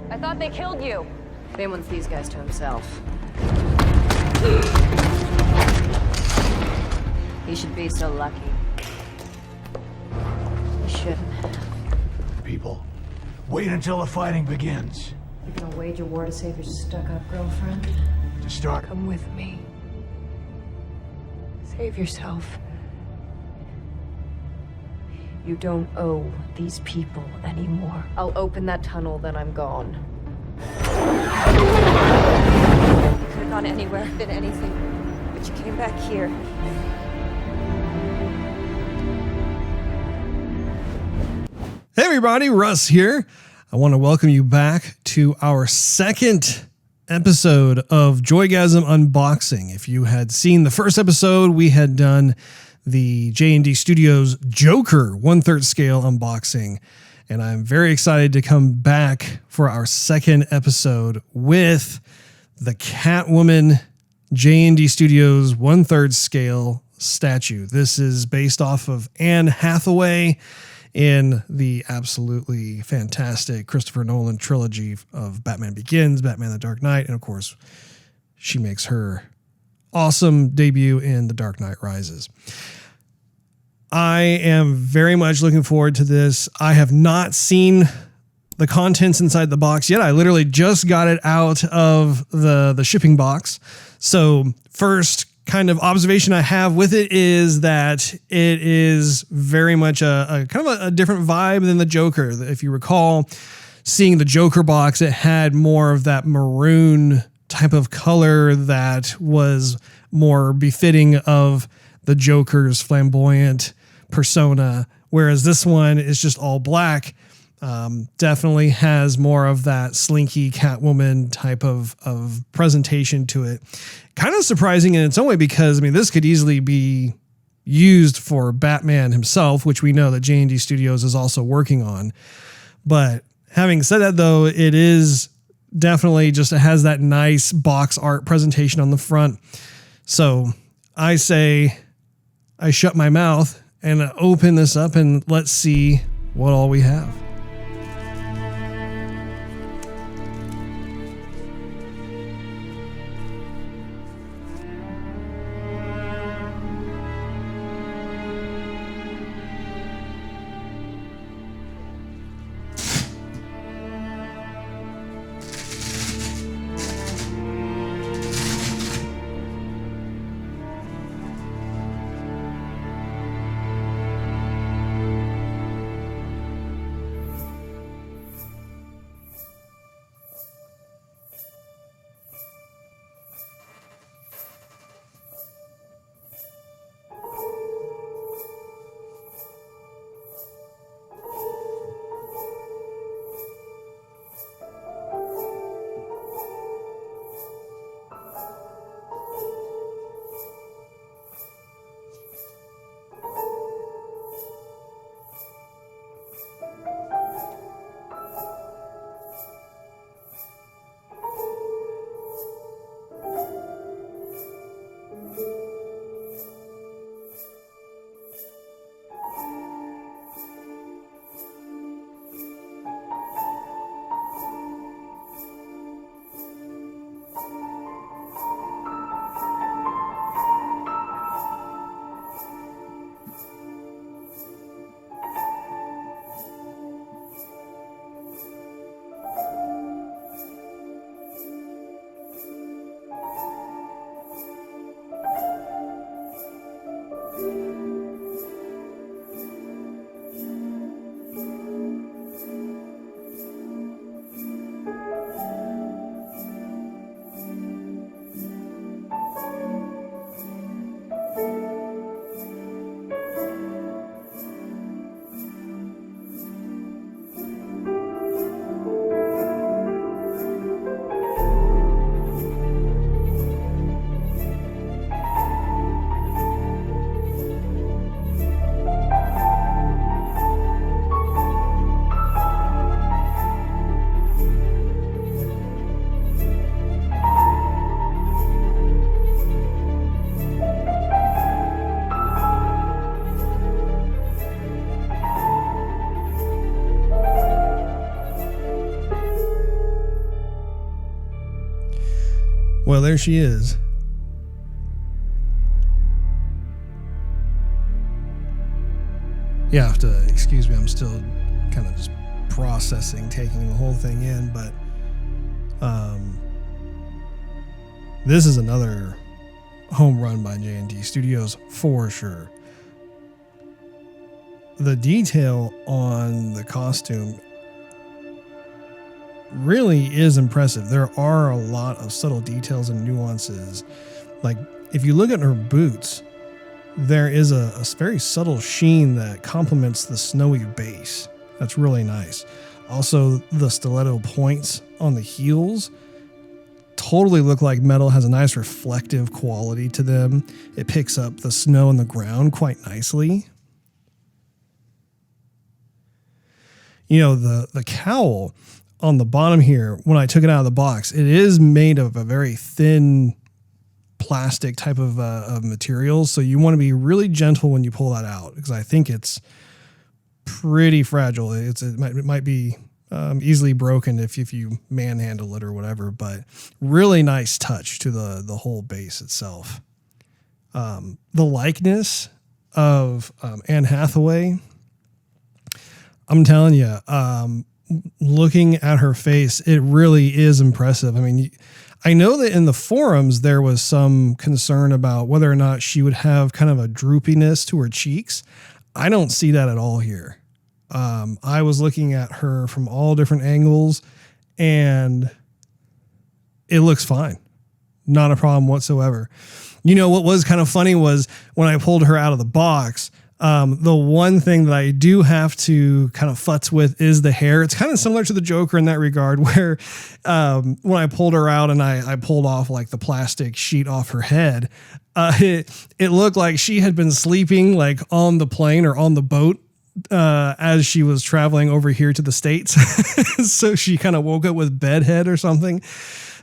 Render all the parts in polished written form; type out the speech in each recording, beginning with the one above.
I thought they killed you. Bane wants these guys to himself. He should be so lucky. He shouldn't have. People, wait until the fighting begins. You're gonna wage a war to save your stuck-up girlfriend? To start, Come with me. Save yourself. You don't owe these people anymore. I'll open that tunnel, then I'm gone. You could have gone anywhere, did anything, but you came back here. Hey everybody, Russ here. I want to welcome you back to our second episode of Joygasm Unboxing. If you had seen the first episode, we had done the JND Studios Joker 1/3 scale unboxing. And I'm very excited to come back for our second episode with the Catwoman JND Studios 1/3 scale statue. This is based off of Anne Hathaway in the absolutely fantastic Christopher Nolan trilogy of Batman Begins, Batman the Dark Knight, and of course, she makes her awesome debut in The Dark Knight Rises. I am very much looking forward to this. I have not seen the contents inside the box yet. I literally just got it out of the shipping box. So first kind of observation I have with it is that it is very much a kind of a different vibe than the Joker. If you recall seeing the Joker box, it had more of that maroon type of color that was more befitting of the Joker's flamboyant persona, whereas this one is just all black. Definitely has more of that slinky Catwoman type of presentation to it. Kind of surprising in its own way because, I mean, this could easily be used for Batman himself, which we know that JND Studios is also working on. But having said that, though, it is definitely just, it has that nice box art presentation on the front. So I say I shut my mouth and open this up and let's see what all we have. Well, there she is. You have to excuse me, I'm still kind of just processing, taking the whole thing in, but this is another home run by JND Studios for sure. The detail on the costume really is impressive. There are a lot of subtle details and nuances. Like if you look at her boots, there is a very subtle sheen that complements the snowy base. That's really nice. Also, the stiletto points on the heels totally look like metal, has a nice reflective quality to them. It picks up the snow on the ground quite nicely. You know, the cowl on the bottom here, when I took it out of the box, it is made of a very thin plastic type of material. So you want to be really gentle when you pull that out, because I think it's pretty fragile. It might be easily broken if you manhandle it or whatever, but really nice touch to the whole base itself. The likeness of Anne Hathaway, I'm telling you, looking at her face, it really is impressive. I mean, I know that in the forums there was some concern about whether or not she would have kind of a droopiness to her cheeks. I don't see that at all here. I was looking at her from all different angles and it looks fine. Not a problem whatsoever. You know, what was kind of funny was when I pulled her out of the box, the one thing that I do have to kind of futz with is the hair. It's kind of similar to the Joker in that regard, where when I pulled her out and I pulled off like the plastic sheet off her head, it looked like she had been sleeping like on the plane or on the boat as she was traveling over here to the States. So she kind of woke up with bedhead or something.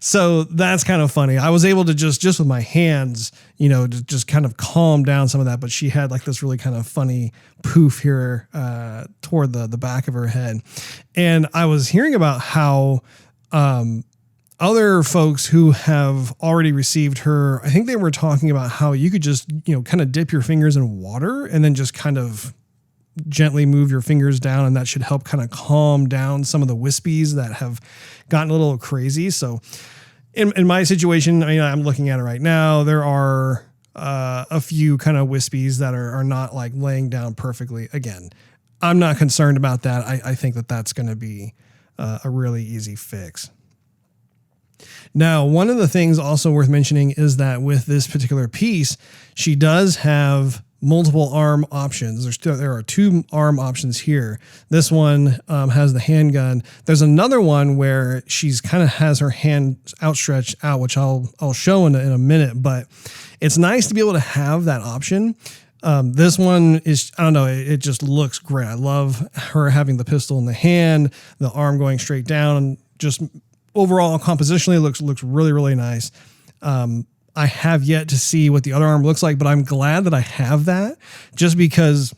So that's kind of funny. I was able to just with my hands, you know, just kind of calm down some of that. But she had like this really kind of funny poof here toward the back of her head. And I was hearing about how other folks who have already received her, I think they were talking about how you could just, you know, kind of dip your fingers in water and then just kind of gently move your fingers down, and that should help kind of calm down some of the wispies that have gotten a little crazy. So in my situation, I mean, I'm looking at it right now, there are a few kind of wispies that are not like laying down perfectly. Again, I'm not concerned about that. I think that that's going to be a really easy fix. Now, one of the things also worth mentioning is that with this particular piece, she does have multiple arm options. There are two arm options here. This one has the handgun. There's another one where she's kind of has her hand outstretched out, which I'll show in a minute, but it's nice to be able to have that option. This one is, I don't know, it just looks great. I love her having the pistol in the hand, the arm going straight down, and just overall compositionally looks really, really nice. I have yet to see what the other arm looks like, but I'm glad that I have that, just because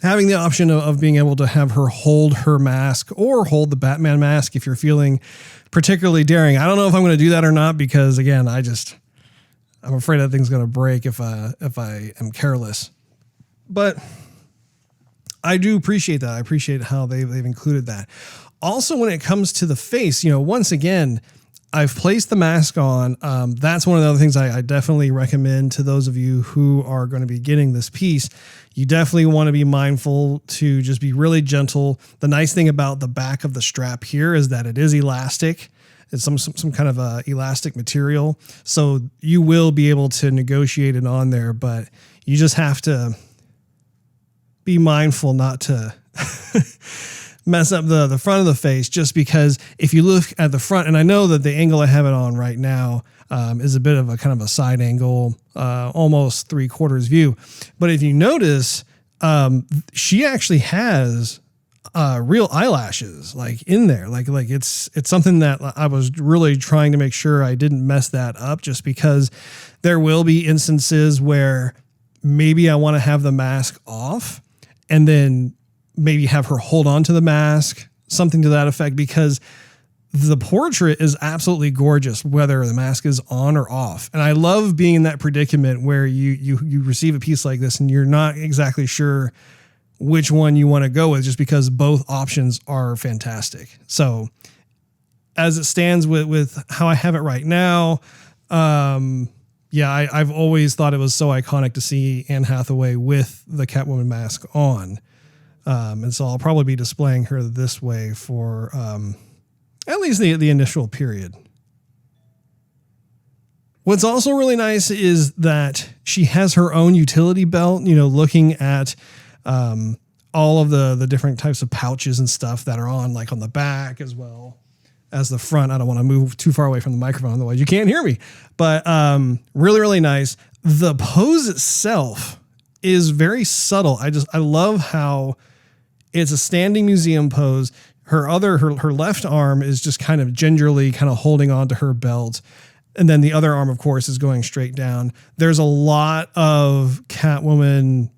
having the option of being able to have her hold her mask or hold the Batman mask if you're feeling particularly daring. I don't know if I'm going to do that or not, because again, I'm afraid that thing's going to break if I am careless. But I do appreciate that. I appreciate how they've included that. Also, when it comes to the face, you know, once again, I've placed the mask on. That's one of the other things I definitely recommend to those of you who are going to be getting this piece. You definitely want to be mindful to just be really gentle. The nice thing about the back of the strap here is that it is elastic. It's some kind of elastic material. So you will be able to negotiate it on there, but you just have to be mindful not to mess up the front of the face, just because if you look at the front, and I know that the angle I have it on right now is a bit of a kind of a side angle, almost 3/4 view. But if you notice, she actually has real eyelashes like in there. Like it's something that I was really trying to make sure I didn't mess that up, just because there will be instances where maybe I want to have the mask off and then maybe have her hold on to the mask, something to that effect, because the portrait is absolutely gorgeous, whether the mask is on or off. And I love being in that predicament where you receive a piece like this and you're not exactly sure which one you want to go with, just because both options are fantastic. So as it stands with how I have it right now, I've always thought it was so iconic to see Anne Hathaway with the Catwoman mask on. And so I'll probably be displaying her this way for at least the initial period. What's also really nice is that she has her own utility belt, looking at all of the different types of pouches and stuff that are on the back as well as the front. I don't want to move too far away from the microphone, otherwise you can't hear me. But really, really nice. The pose itself is very subtle. I love how it's a standing museum pose. Her left arm is just kind of gingerly kind of holding on to her belt. And then the other arm, of course, is going straight down. There's a lot of Catwoman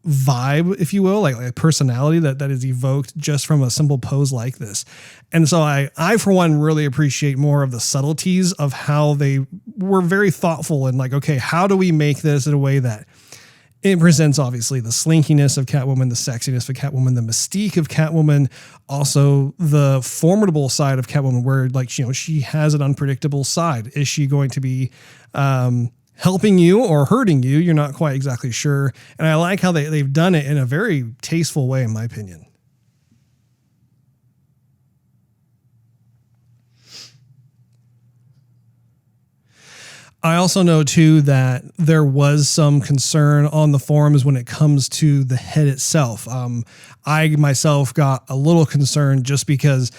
vibe, if you will, like personality that is evoked just from a simple pose like this. And so I for one, really appreciate more of the subtleties of how they were very thoughtful and okay, how do we make this in a way that it presents obviously the slinkiness of Catwoman, the sexiness of Catwoman, the mystique of Catwoman, also the formidable side of Catwoman where she has an unpredictable side. Is she going to be helping you or hurting you? You're not quite exactly sure. And I like how they've done it in a very tasteful way, in my opinion. I also know too that there was some concern on the forums when it comes to the head itself. I myself got a little concerned just because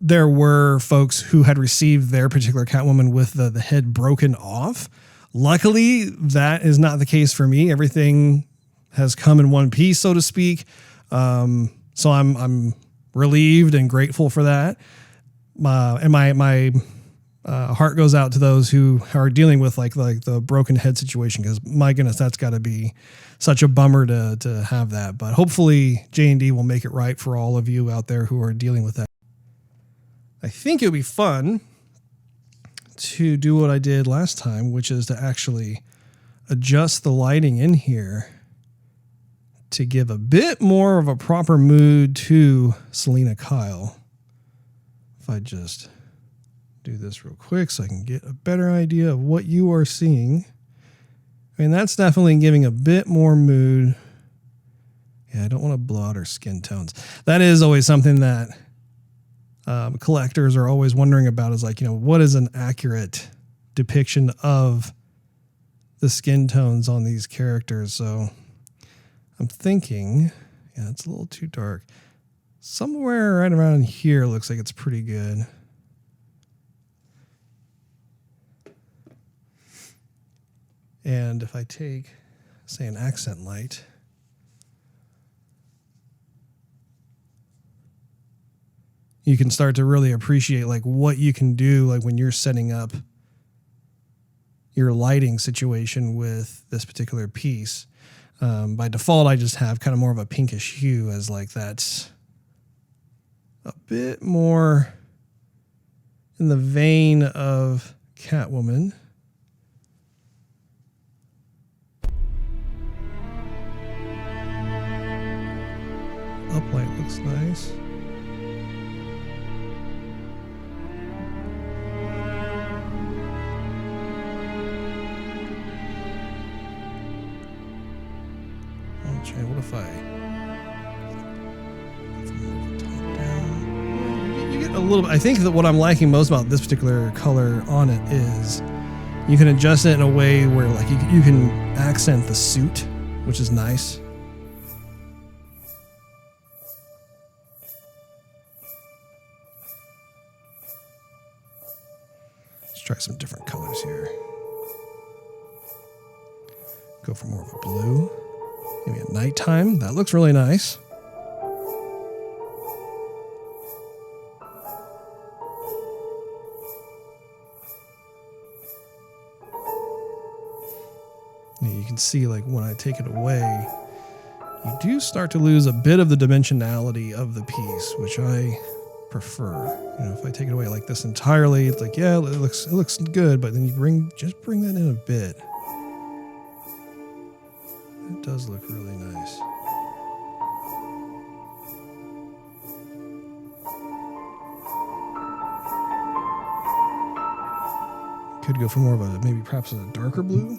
there were folks who had received their particular Catwoman with the head broken off. Luckily, that is not the case for me. Everything has come in one piece, so to speak. So I'm relieved and grateful for that. And my heart goes out to those who are dealing with like the broken head situation, because my goodness, that's got to be such a bummer to have that. But hopefully JND will make it right for all of you out there who are dealing with that. I think it would be fun to do what I did last time, which is to actually adjust the lighting in here to give a bit more of a proper mood to Selena Kyle. If I just do this real quick so I can get a better idea of what you are seeing. I mean, that's definitely giving a bit more mood. Yeah, I don't want to blow out her skin tones. That is always something that collectors are always wondering about, is like, what is an accurate depiction of the skin tones on these characters? So I'm thinking, yeah, it's a little too dark. Somewhere right around here looks like it's pretty good. And if I take, say, an accent light, you can start to really appreciate like what you can do, like when you're setting up your lighting situation with this particular piece. By default, I just have kind of more of a pinkish hue, as like that's a bit more in the vein of Catwoman. Uplight looks nice. I'll try. What if I move the top down? You get a little bit. I think that what I'm liking most about this particular color on it is you can adjust it in a way where like you can accent the suit, which is nice. Try some different colors here. Go for more of a blue. Maybe at nighttime. That looks really nice. And you can see like when I take it away, you do start to lose a bit of the dimensionality of the piece, which I prefer. You know, if I take it away like this entirely, it's like, yeah, it looks good, but then you just bring that in a bit. It does look really nice. Could go for more of a, maybe perhaps a darker blue.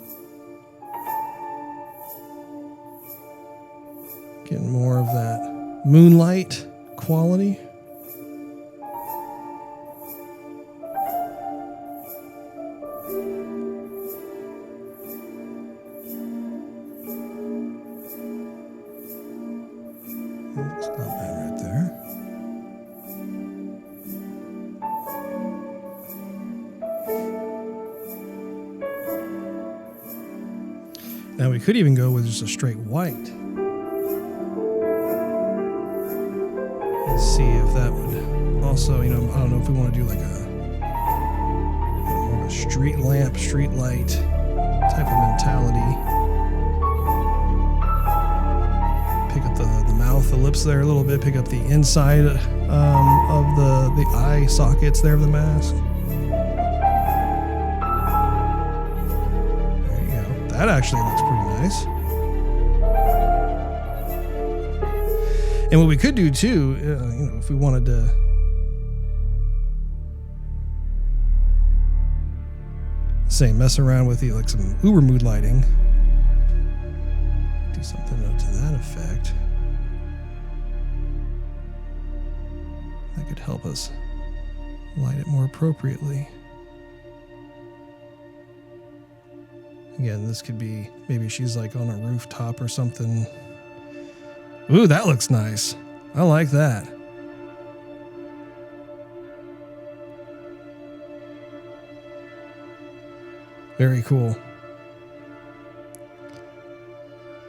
Getting more of that moonlight quality. Looks not bad right there. Now we could even go with just a straight white. Let's see if that would also, you know, I don't know if we want to do like a, more of a street lamp, street light type of mentality. Pick up the mouth, the lips there a little bit, pick up the inside of the eye sockets there of the mask. That actually looks pretty nice. And what we could do too, you know, if we wanted to say mess around with like some uber mood lighting, do something to that effect. That could help us light it more appropriately. Again, this could be, maybe she's like on a rooftop or something. Ooh, that looks nice. I like that. Very cool.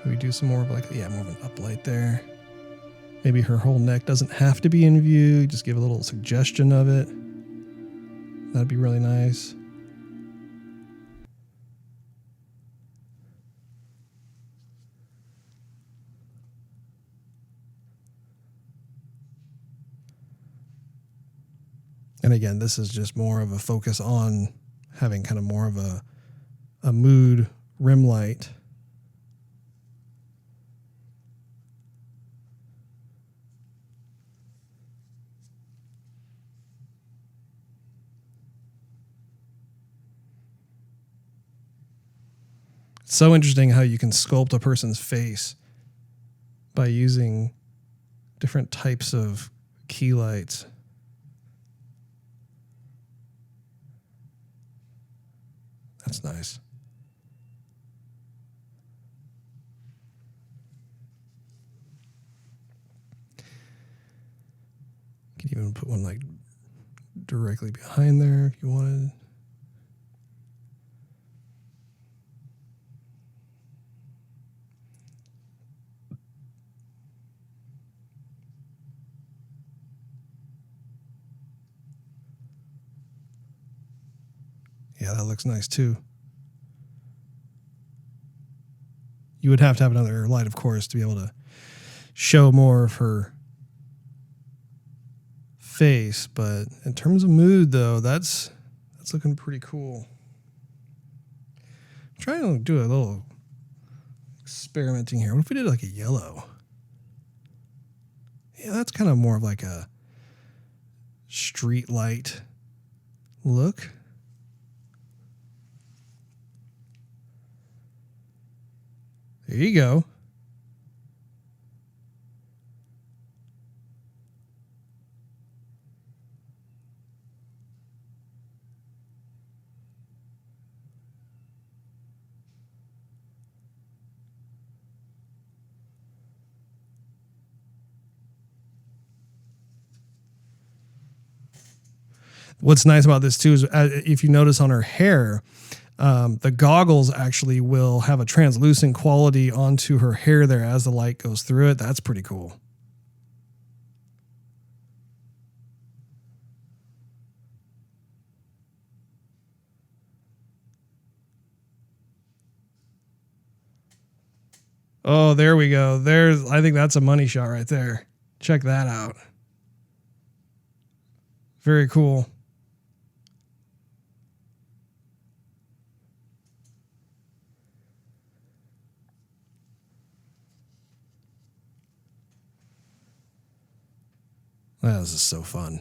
We do some more of like, yeah, more of an uplight there. Maybe her whole neck doesn't have to be in view. Just give a little suggestion of it. That'd be really nice. And again, this is just more of a focus on having kind of more of a mood rim light. It's so interesting how you can sculpt a person's face by using different types of key lights. That's nice. You can even put one like directly behind there if you wanted. Yeah, that looks nice too. You would have to have another light, of course, to be able to show more of her face. But in terms of mood, though, that's looking pretty cool. I'm trying to do a little experimenting here. What if we did like a yellow? Yeah, that's kind of more of like a street light look. There you go. What's nice about this too is if you notice on her hair, the goggles actually will have a translucent quality onto her hair there as the light goes through it. That's pretty cool. Oh, there we go. I think that's a money shot right there. Check that out. Very cool. Wow, this is so fun.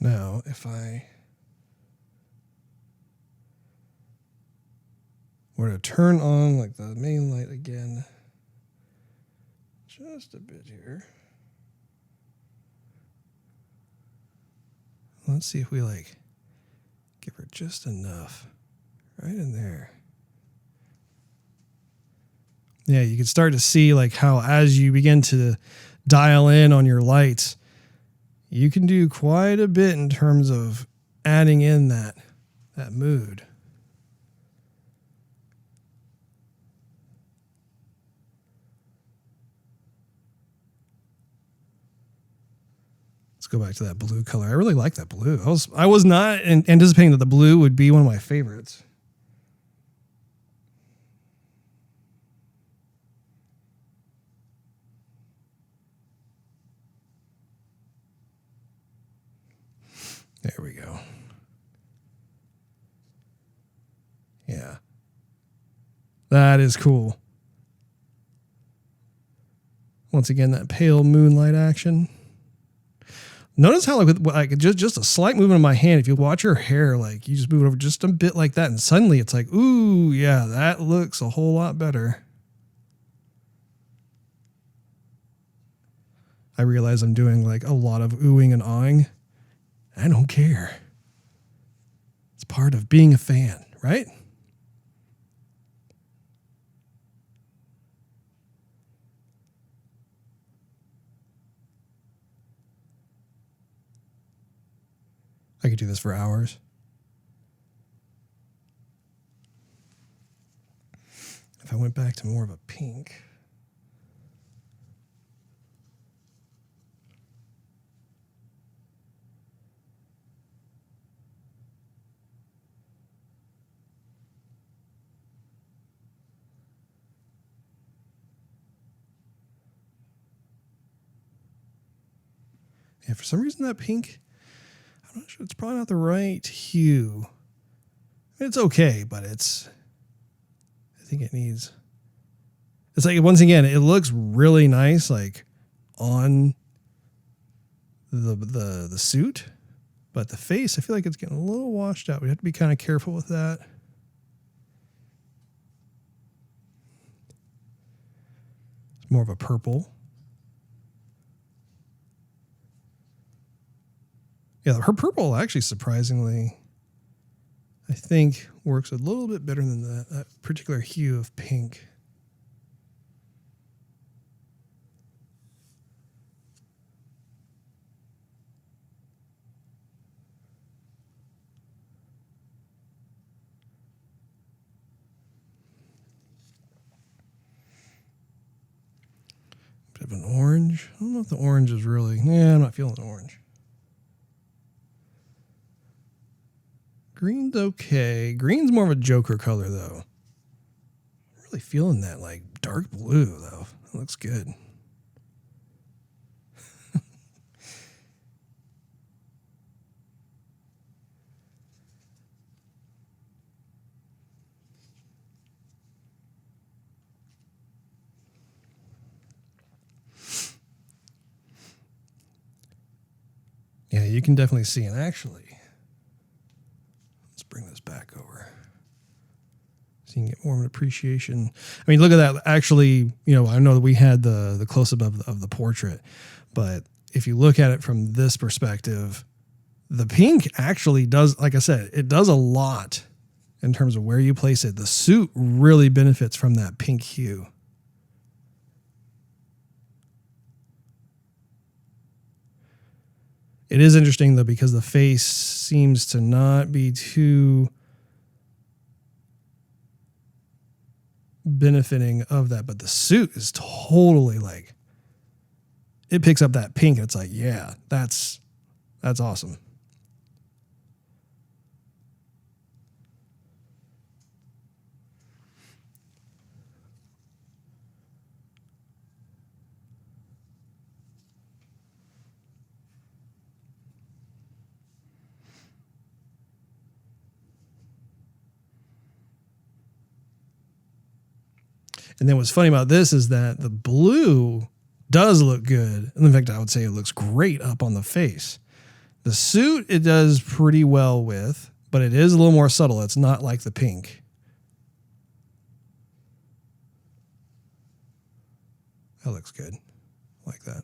Now, if I were to turn on like the main light again, just a bit here. Let's see if we like give her just enough right in there. Yeah, you can start to see like how as you begin to dial in on your lights, you can do quite a bit in terms of adding in that mood. Let's go back to that blue color. I really like that blue. I was not anticipating that the blue would be one of my favorites. There we go. Yeah. That is cool. Once again, that pale moonlight action. Notice how like just a slight movement of my hand, if you watch her hair, like you just move it over just a bit like that, and suddenly it's like, ooh, yeah, that looks a whole lot better. I realize I'm doing like a lot of oohing and awing. I don't care. It's part of being a fan, right? I could do this for hours. If I went back to more of a pink. Yeah, for some reason that pink, I'm not sure, it's probably not the right hue. It's okay, but I think it needs, it's like, once again, it looks really nice, like on the suit, but the face, I feel like it's getting a little washed out. We have to be kind of careful with that. It's more of a purple. Yeah, her purple actually surprisingly, I think, works a little bit better than that particular hue of pink. Bit of an orange. I don't know if the orange is really, I'm not feeling the orange. Green's okay. Green's more of a Joker color, though. Really feeling that, like, dark blue, though. That looks good. Yeah, you can definitely see, and actually, let's bring this back over so you can get more of an appreciation. I mean, look at that. Actually, I know that we had the close-up of the portrait, but if you look at it from this perspective, the pink actually does, like I said, it does a lot in terms of where you place it. The suit really benefits from that pink hue. It is interesting, though, because the face seems to not be too benefiting of that, but the suit is totally like, it picks up that pink. And it's like, yeah, that's awesome. And then what's funny about this is that the blue does look good. And in fact, I would say it looks great up on the face. The suit, it does pretty well with, but it is a little more subtle. It's not like the pink. That looks good. Like that.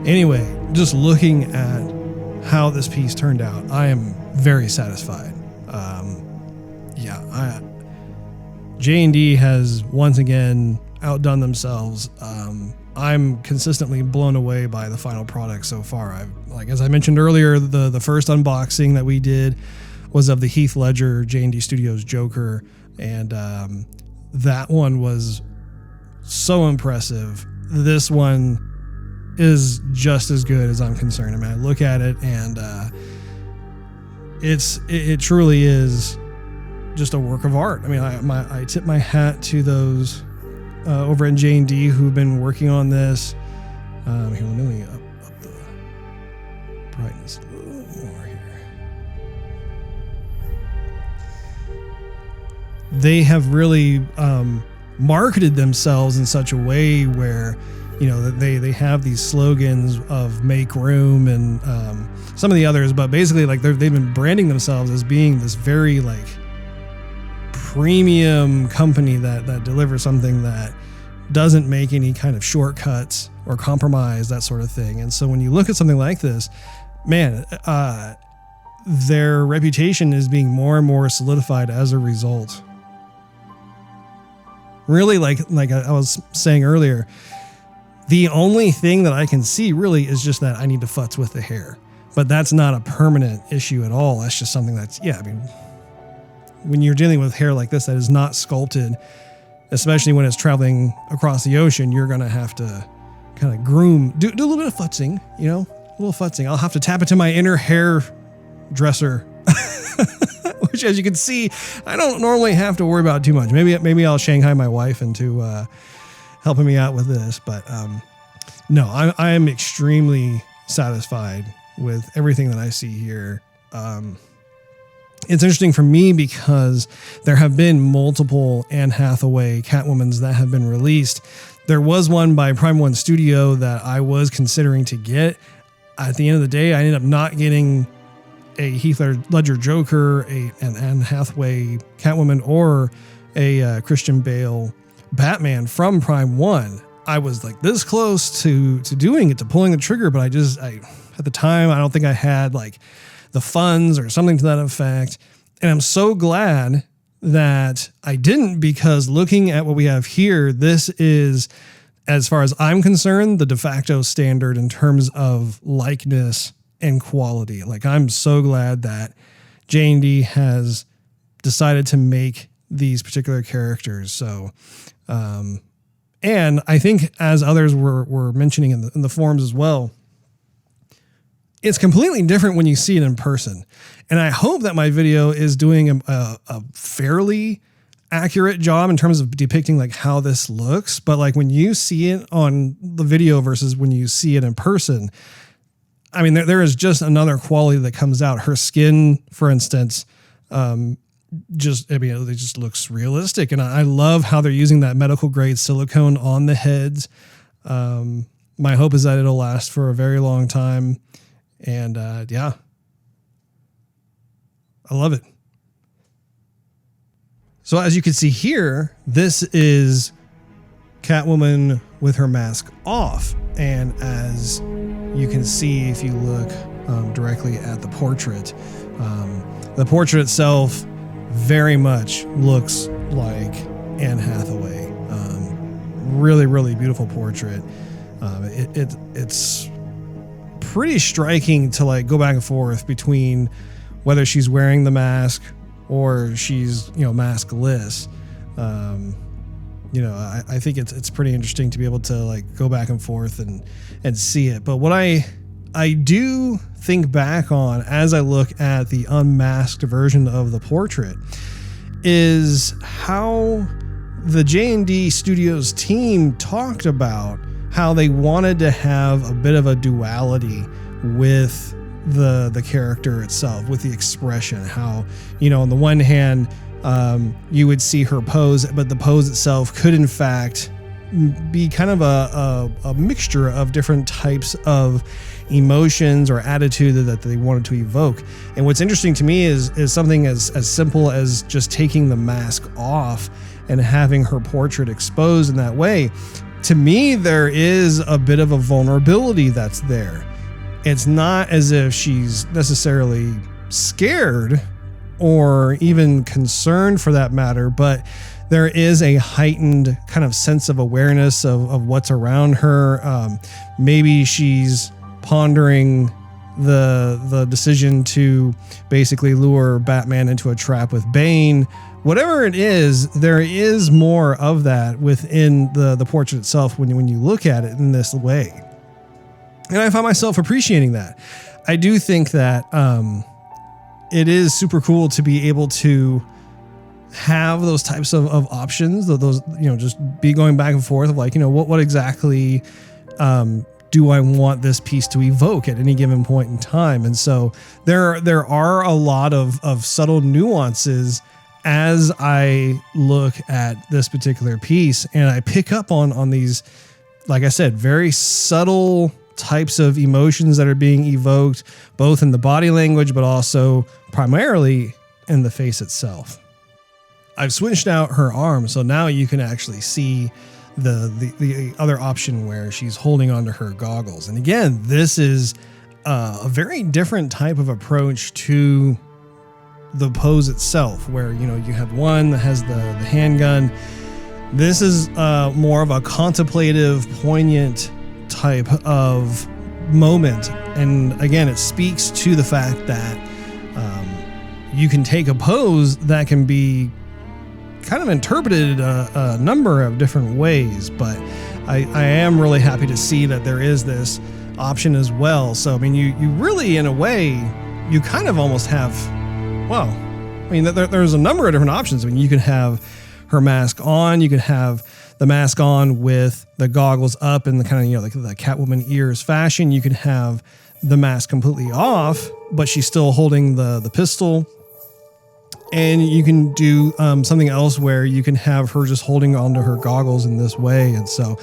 Anyway, just looking at how this piece turned out, I am very satisfied. JND has once again outdone themselves. I'm consistently blown away by the final product so far. As I mentioned earlier, the first unboxing that we did was of the Heath Ledger JND Studios Joker, and that one was so impressive. This one is just as good as I'm concerned. I mean, I look at it and it truly is just a work of art. I mean, I tip my hat to those over in JND who've been working on this. Here, let me up the brightness a little more here. They have really marketed themselves in such a way where, you know, that they have these slogans of make room and some of the others, but basically like they've been branding themselves as being this very like premium company that delivers something that doesn't make any kind of shortcuts or compromise, that sort of thing. And so when you look at something like this, man, their reputation is being more and more solidified as a result. Really, like I was saying earlier, the only thing that I can see really is just that I need to futz with the hair. But that's not a permanent issue at all. That's just something that's, I mean, when you're dealing with hair like this that is not sculpted, especially when it's traveling across the ocean, you're going to have to kind of groom, do a little bit of futzing, you know, a little futzing. I'll have to tap into my inner hair dresser, which, as you can see, I don't normally have to worry about too much. Maybe I'll Shanghai my wife into helping me out with this, but no, I am extremely satisfied with everything that I see here. It's interesting for me because there have been multiple Anne Hathaway Catwomans that have been released. There was one by Prime One Studio that I was considering to get. At the end of the day, I ended up not getting a Heath Ledger Joker, an Anne Hathaway Catwoman, or a Christian Bale Batman from Prime One. I was like this close to doing it, to pulling the trigger, but I at the time, I don't think I had like the funds or something to that effect. And I'm so glad that I didn't, because looking at what we have here, this is, as far as I'm concerned, the de facto standard in terms of likeness and quality. Like, I'm so glad that JND has decided to make these particular characters. So, and I think, as others were mentioning in the forums as well, it's completely different when you see it in person. And I hope that my video is doing a fairly accurate job in terms of depicting like how this looks. But like when you see it on the video versus when you see it in person, I mean, there is just another quality that comes out. Her skin, for instance, it just looks realistic. And I love how they're using that medical grade silicone on the heads. My hope is that it'll last for a very long time. And yeah, I love it. So as you can see here, this is Catwoman with her mask off. And as you can see, if you look directly at the portrait itself very much looks like Anne Hathaway. Really, really beautiful portrait. It's pretty striking to like go back and forth between whether she's wearing the mask or she's, maskless. I think it's pretty interesting to be able to like go back and forth and see it. But what I do think back on as I look at the unmasked version of the portrait is how the JND Studios team talked about how they wanted to have a bit of a duality with the character itself, with the expression, how, on the one hand, you would see her pose, but the pose itself could in fact be kind of a mixture of different types of emotions or attitude that they wanted to evoke. And what's interesting to me is something as simple as just taking the mask off and having her portrait exposed in that way. To me, there is a bit of a vulnerability that's there. It's not as if she's necessarily scared or even concerned for that matter, but there is a heightened kind of sense of awareness of what's around her. Maybe she's pondering the decision to basically lure Batman into a trap with Bane. Whatever it is, there is more of that within the portrait itself when you look at it in this way. And I find myself appreciating that. I do think that it is super cool to be able to have those types of options, those, just be going back and forth of like, what exactly do I want this piece to evoke at any given point in time? And so there are a lot of subtle nuances as I look at this particular piece, and I pick up on these, like I said, very subtle types of emotions that are being evoked, both in the body language, but also primarily in the face itself. I've switched out her arm, so now you can actually see the other option where she's holding onto her goggles. And again, this is a very different type of approach to the pose itself, where you have one that has the handgun. This is more of a contemplative, poignant type of moment, and again, it speaks to the fact that you can take a pose that can be kind of interpreted a number of different ways, but I am really happy to see that there is this option as well. So I mean, you really, in a way, you kind of almost have, well, I mean, there's a number of different options. I mean, you could have her mask on, you could have the mask on with the goggles up in the kind of, like the Catwoman ears fashion. You could have the mask completely off, but she's still holding the pistol. And you can do something else where you can have her just holding onto her goggles in this way. And so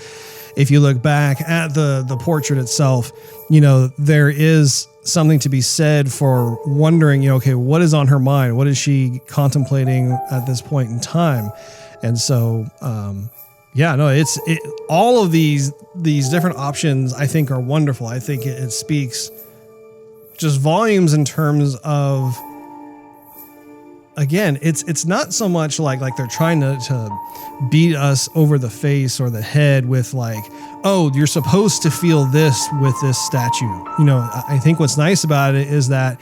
if you look back at the portrait itself, there is something to be said for wondering, okay, what is on her mind? What is she contemplating at this point in time? And so, all of these different options I think are wonderful. I think it speaks just volumes in terms of, again, it's not so much like they're trying to beat us over the face or the head with like, oh, you're supposed to feel this with this statue. I think what's nice about it is that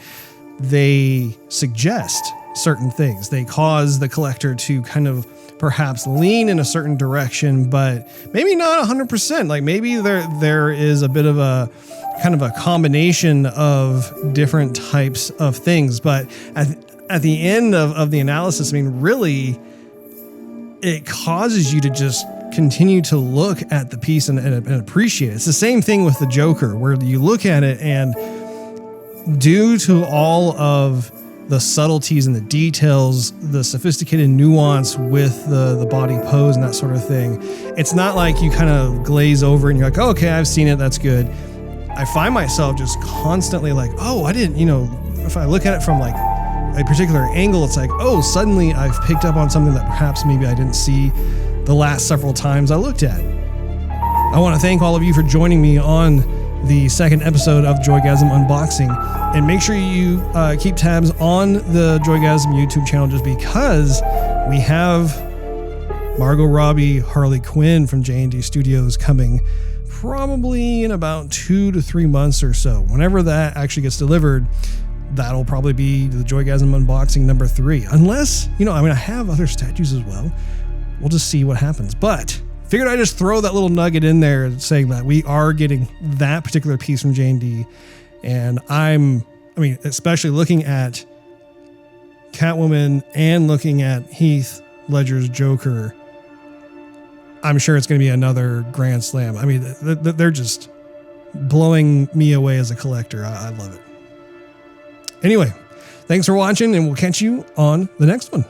they suggest certain things. They cause the collector to kind of perhaps lean in a certain direction, but maybe not 100%. Like maybe there is a bit of a kind of a combination of different types of things. But at the end of the analysis, I mean, really, it causes you to just continue to look at the piece and appreciate it. It's the same thing with the Joker, where you look at it and due to all of the subtleties and the details, the sophisticated nuance with the body pose and that sort of thing, it's not like you kind of glaze over and you're like, oh, okay, I've seen it, that's good. I find myself just constantly like, oh, I didn't, if I look at it from like a particular angle, it's like, oh, suddenly I've picked up on something that perhaps maybe I didn't see the last several times I looked at. I want to thank all of you for joining me on the second episode of Joygasm Unboxing. And make sure you keep tabs on the Joygasm YouTube channel, just because we have Margot Robbie, Harley Quinn from JND Studios coming probably in about 2 to 3 months or so. Whenever that actually gets delivered, that'll probably be the Joygasm Unboxing number 3. Unless, I have other statues as well. We'll just see what happens. But figured I'd just throw that little nugget in there saying that we are getting that particular piece from J&D. And especially looking at Catwoman and looking at Heath Ledger's Joker, I'm sure it's going to be another grand slam. They're just blowing me away as a collector. I love it. Anyway, thanks for watching, and we'll catch you on the next one.